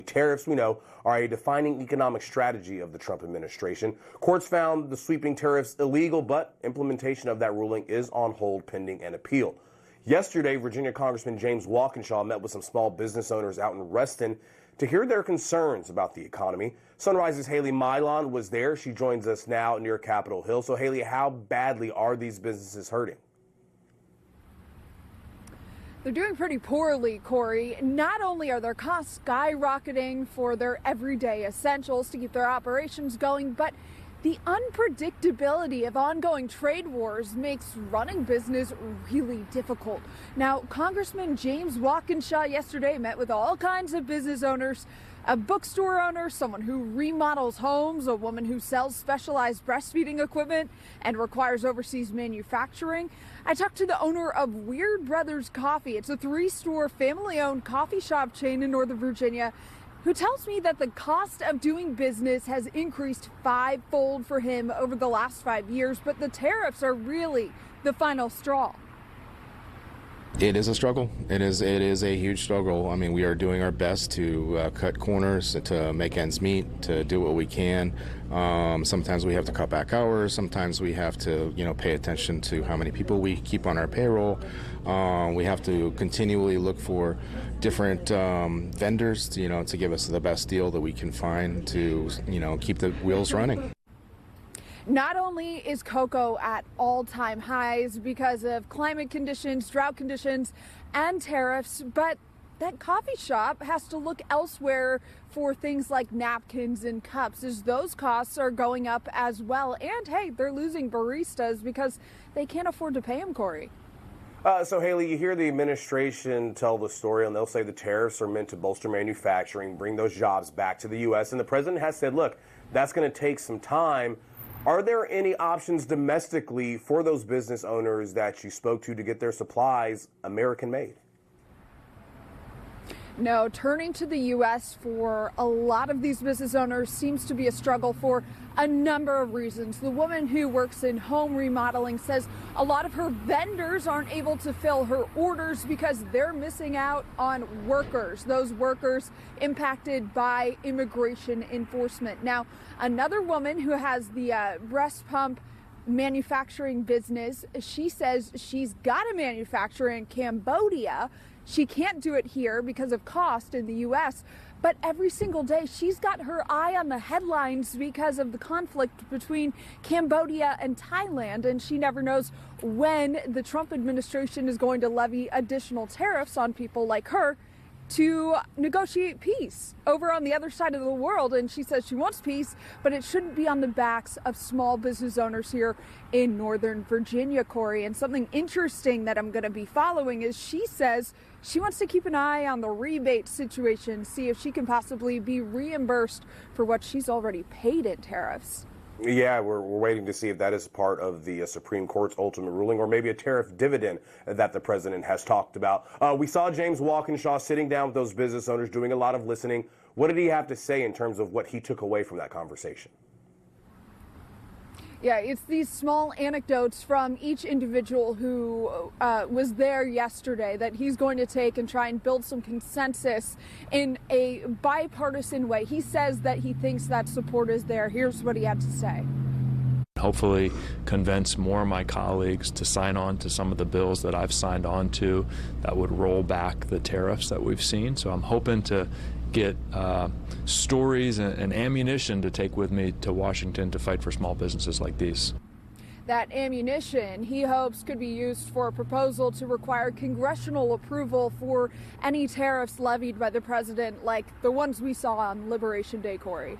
Tariffs, we know, are a defining economic strategy of the Trump administration. Courts found the sweeping tariffs illegal, but implementation of that ruling is on hold pending an appeal. Yesterday, Virginia Congressman James Walkinshaw met with some small business owners out in Reston to hear their concerns about the economy. Sunrise's Haley Mylon was there. She joins us now near Capitol Hill. So, Haley, how badly are these businesses hurting? They're doing pretty poorly, Corey. Not only are their costs skyrocketing for their everyday essentials to keep their operations going, but the unpredictability of ongoing trade wars makes running business really difficult. Now, Congressman James Walkinshaw yesterday met with all kinds of business owners, a bookstore owner, someone who remodels homes, a woman who sells specialized breastfeeding equipment and requires overseas manufacturing. I talked to the owner of Weird Brothers Coffee. It's a 3-store family-owned coffee shop chain in Northern Virginia, who tells me that the cost of doing business has increased 5-fold for him over the last 5 years, but the tariffs are really the final straw. It is a struggle. It is a huge struggle. I mean, we are doing our best to cut corners, to make ends meet, to do what we can. Sometimes we have to cut back hours. Sometimes we have to, pay attention to how many people we keep on our payroll. We have to continually look for different vendors, to give us the best deal that we can find to, keep the wheels running. Not only is cocoa at all-time highs because of climate conditions, drought conditions, and tariffs, but that coffee shop has to look elsewhere for things like napkins and cups, as those costs are going up as well. And hey, they're losing baristas because they can't afford to pay them, Corey. So, Haley, you hear the administration tell the story, and they'll say the tariffs are meant to bolster manufacturing, bring those jobs back to the U.S., and the president has said, look, that's going to take some time. Are there any options domestically for those business owners that you spoke to get their supplies American-made? No, turning to the U.S. for a lot of these business owners seems to be a struggle for a number of reasons. The woman who works in home remodeling says a lot of her vendors aren't able to fill her orders because they're missing out on workers, those workers impacted by immigration enforcement. Now, another woman who has the breast pump manufacturing business, she says she's got to manufacture in Cambodia. She can't do it here because of cost in the U.S., but every single day she's got her eye on the headlines because of the conflict between Cambodia and Thailand, and she never knows when the Trump administration is going to levy additional tariffs on people like her to negotiate peace over on the other side of the world. And she says she wants peace, but it shouldn't be on the backs of small business owners here in Northern Virginia, Corey. And something interesting that I'm going to be following is she says she wants to keep an eye on the rebate situation, see if she can possibly be reimbursed for what she's already paid in tariffs. Yeah, we're waiting to see if that is part of the Supreme Court's ultimate ruling, or maybe a tariff dividend that the president has talked about. We saw James Walkinshaw sitting down with those business owners, doing a lot of listening. What did he have to say in terms of what he took away from that conversation? Yeah, it's these small anecdotes from each individual who was there yesterday that he's going to take and try and build some consensus in a bipartisan way. He says that he thinks that support is there. Here's what he had to say. Hopefully convince more of my colleagues to sign on to some of the bills that I've signed on to that would roll back the tariffs that we've seen. So I'm hoping to get stories and ammunition to take with me to Washington to fight for small businesses like these. That ammunition, he hopes, could be used for a proposal to require congressional approval for any tariffs levied by the president, like the ones we saw on Liberation Day, Corey.